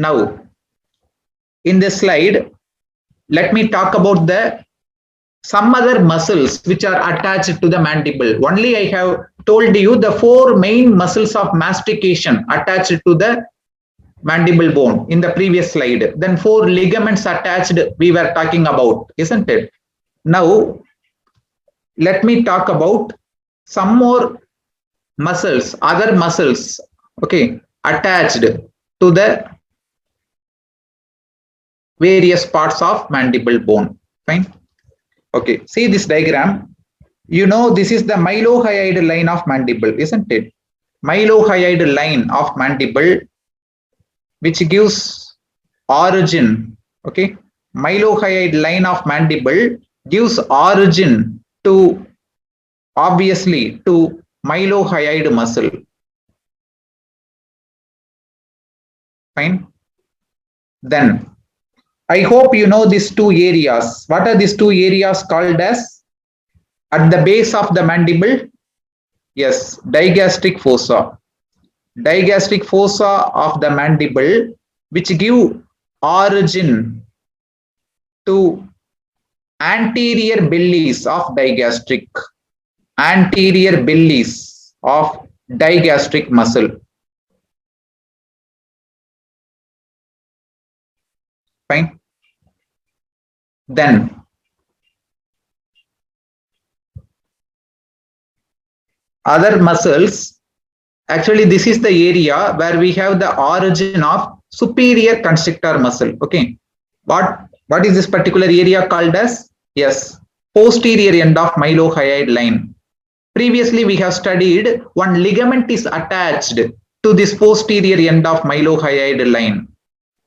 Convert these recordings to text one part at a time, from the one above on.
Now, in this slide, let me talk about the some other muscles which are attached to the mandible. Only I have told you the 4 main muscles of mastication attached to the mandible bone in the previous slide. Then 4 ligaments attached we were talking about, isn't it? Now, let me talk about some more muscles, other muscles, okay, attached to the various parts of mandible bone. Fine. Okay, see this diagram. You know, this is the mylohyoid line of mandible, isn't it? Mylohyoid line of mandible, which gives origin, okay? Mylohyoid line of mandible gives origin to, obviously, to mylohyoid muscle. Fine. Then, I hope you know these 2 areas. What are these 2 areas called as? At the base of the mandible? Yes, digastric fossa. Digastric fossa of the mandible, which give origin to anterior bellies of digastric. Anterior bellies of digastric muscle. Fine. Then other muscles, actually this is the area where we have the origin of superior constrictor muscle. Okay, what is this particular area called as? Yes, posterior end of mylohyoid line. Previously we have studied one ligament is attached to this posterior end of mylohyoid line.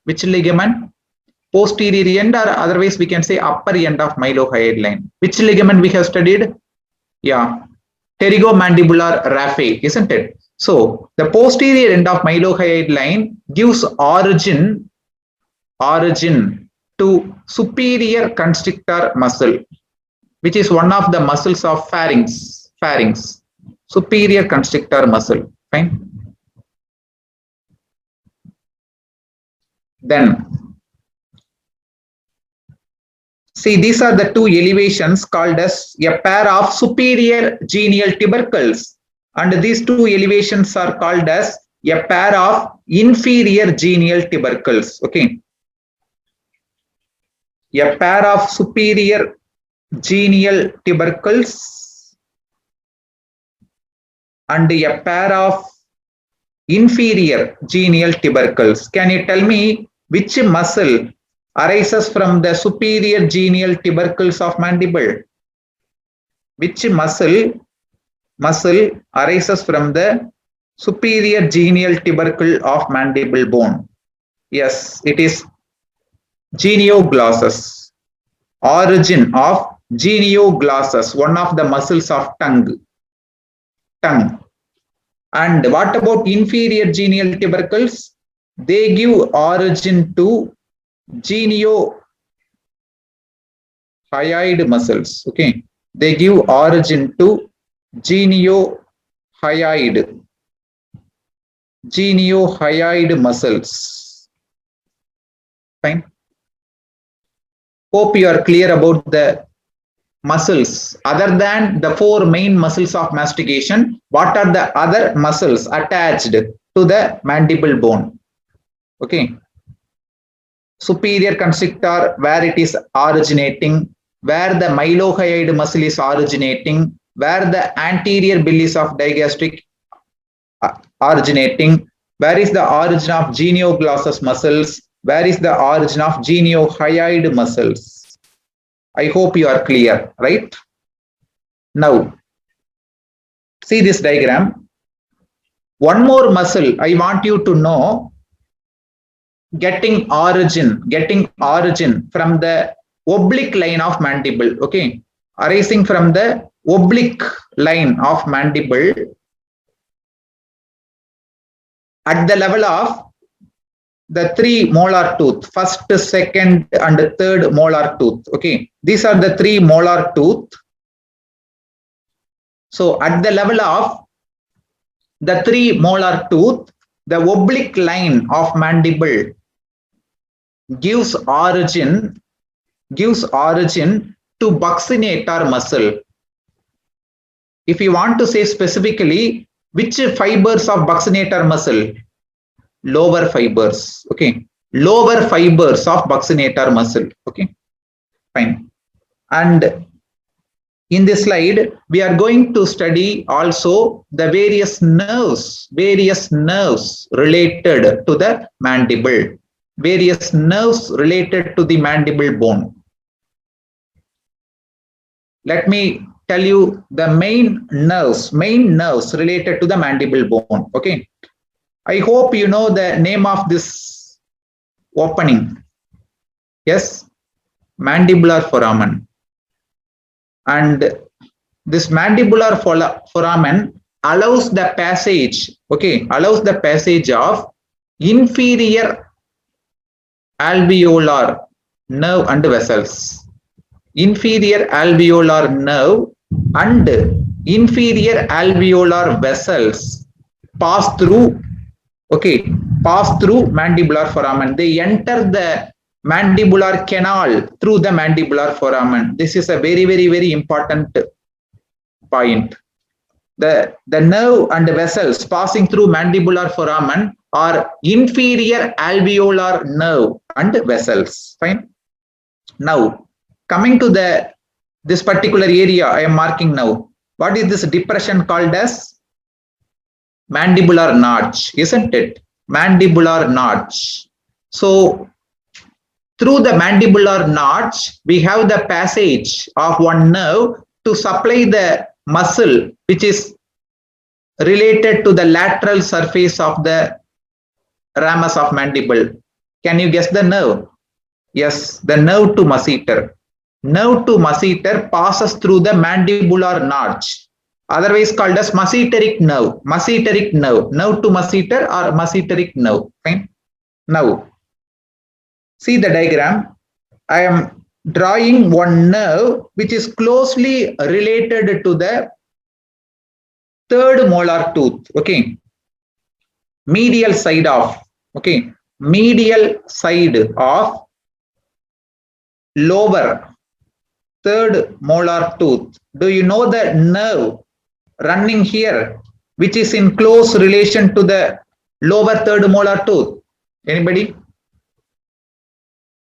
Which ligament? Posterior end, or otherwise we can say upper end of mylohyoid line. Which ligament we have studied? Yeah, pterygomandibular raphe, isn't it? So the posterior end of mylohyoid line gives origin to superior constrictor muscle, which is one of the muscles of pharynx. Superior constrictor muscle. Fine. Then see, these are the 2 elevations called as a pair of superior genial tubercles, and these 2 elevations are called as a pair of inferior genial tubercles. Okay, a pair of superior genial tubercles and a pair of inferior genial tubercles. Can you tell me which muscle arises from the superior genial tubercles of mandible? Which muscle arises from the superior genial tubercle of mandible bone? Yes, it is genioglossus. Origin of genioglossus, one of the muscles of tongue. And what about inferior genial tubercles? They give origin to geniohyoid muscles. They give origin to geniohyoid muscles. Fine. Hope you are clear about the muscles. Other than the 4 main muscles of mastication, what are the other muscles attached to the mandible bone? Okay. Superior constrictor, where it is originating, where the mylohyoid muscle is originating, where the anterior bellies of digastric originating, where is the origin of genioglossus muscles, where is the origin of geniohyoid muscles. I hope you are clear, right? Now, see this diagram. One more muscle I want you to know, getting origin from the oblique line of mandible. Okay, arising from the oblique line of mandible at the level of the 3 molar tooth, first, second and third molar tooth. Okay, these are the 3 molar tooth. So at the level of the 3 molar tooth, the oblique line of mandible gives origin to buccinator muscle. If you want to say specifically which fibers of buccinator muscle, lower fibers, okay, lower fibers of buccinator muscle, okay, fine. And in this slide, we are going to study also the various nerves related to the mandible, various nerves related to the mandible bone. Let me tell you the main nerves related to the mandible bone. Okay. I hope you know the name of this opening. Yes, mandibular foramen. And this mandibular foramen allows the passage, okay, allows the passage of inferior alveolar nerve and vessels. Inferior alveolar nerve and inferior alveolar vessels pass through, okay, pass through mandibular foramen. They enter the mandibular canal through the mandibular foramen. This is a very, very, very important point. The nerve and vessels passing through mandibular foramen are inferior alveolar nerve and vessels. Fine. Now, coming to this particular area I am marking now. What is this depression called as? Mandibular notch, isn't it? Mandibular notch. So, through the mandibular notch, we have the passage of one nerve to supply the muscle which is related to the lateral surface of the ramus of mandible. Can you guess the nerve? Yes, the nerve to masseter. Nerve to masseter passes through the mandibular notch, otherwise called as masseteric nerve. Masseteric nerve, nerve to masseter or masseteric nerve. Fine. Now, see the diagram. I am drawing one nerve which is closely related to the third molar tooth. Okay, medial side of, okay, medial side of lower third molar tooth. Do you know the nerve running here which is in close relation to the lower third molar tooth? Anybody?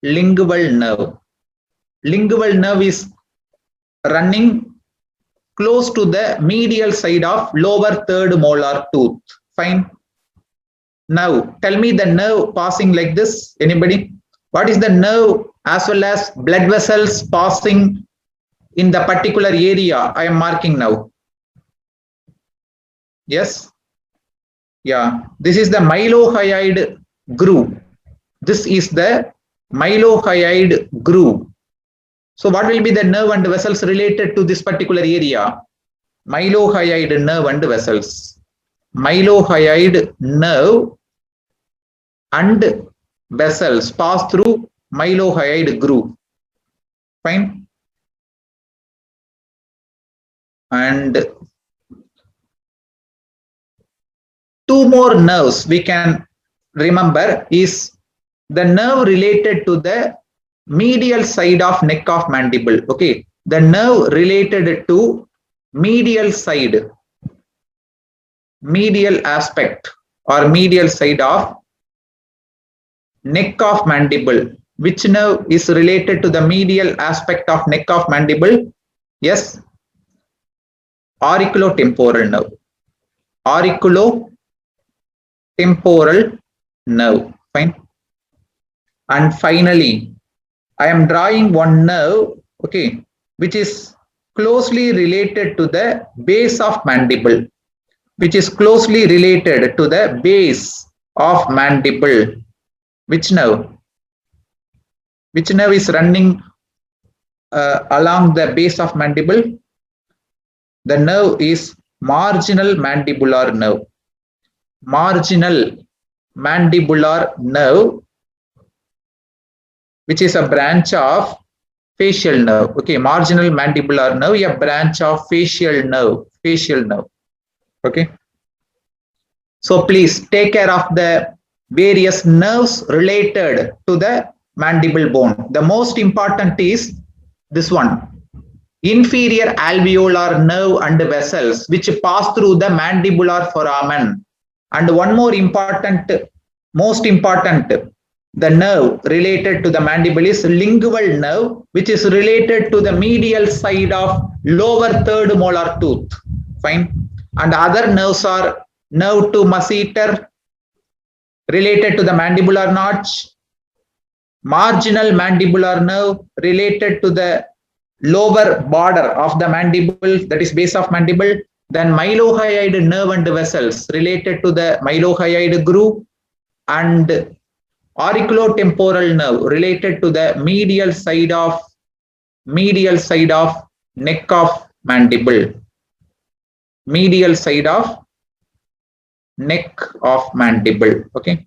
Lingual nerve. Lingual nerve is running close to the medial side of lower third molar tooth. Fine. Now tell me the nerve passing like this. Anybody? What is the nerve as well as blood vessels passing in the particular area I am marking now? Yes. Yeah. This is the mylohyoid groove. This is the mylohyoid groove. So what will be the nerve and vessels related to this particular area? Mylohyoid nerve and vessels. Mylohyoid nerve and vessels pass through mylohyoid groove. Fine. And two more nerves we can remember is the nerve related to the medial side of neck of mandible. Okay, the nerve related to medial side, medial aspect or medial side of neck of mandible. Which nerve is related to the medial aspect of neck of mandible? Yes, auriculotemporal nerve. Auriculotemporal nerve. Fine. And finally, I am drawing one nerve, okay, which is closely related to the base of mandible, which is closely related to the base of mandible. Which nerve? Which nerve is running along the base of mandible? The nerve is marginal mandibular nerve. Marginal mandibular nerve, which is a branch of facial nerve. Okay, marginal mandibular nerve, a branch of facial nerve. Facial nerve. Okay. So please take care of the various nerves related to the mandible bone. The most important is this one. Inferior alveolar nerve and vessels which pass through the mandibular foramen. And one more important, most important, the nerve related to the mandible is lingual nerve, which is related to the medial side of lower third molar tooth. Fine. And other nerves are nerve to masseter related to the mandibular notch, marginal mandibular nerve related to the lower border of the mandible, that is base of mandible, then mylohyoid nerve and vessels related to the mylohyoid groove, and auriculotemporal nerve related to the medial side of neck of mandible, medial side of neck of mandible. Okay.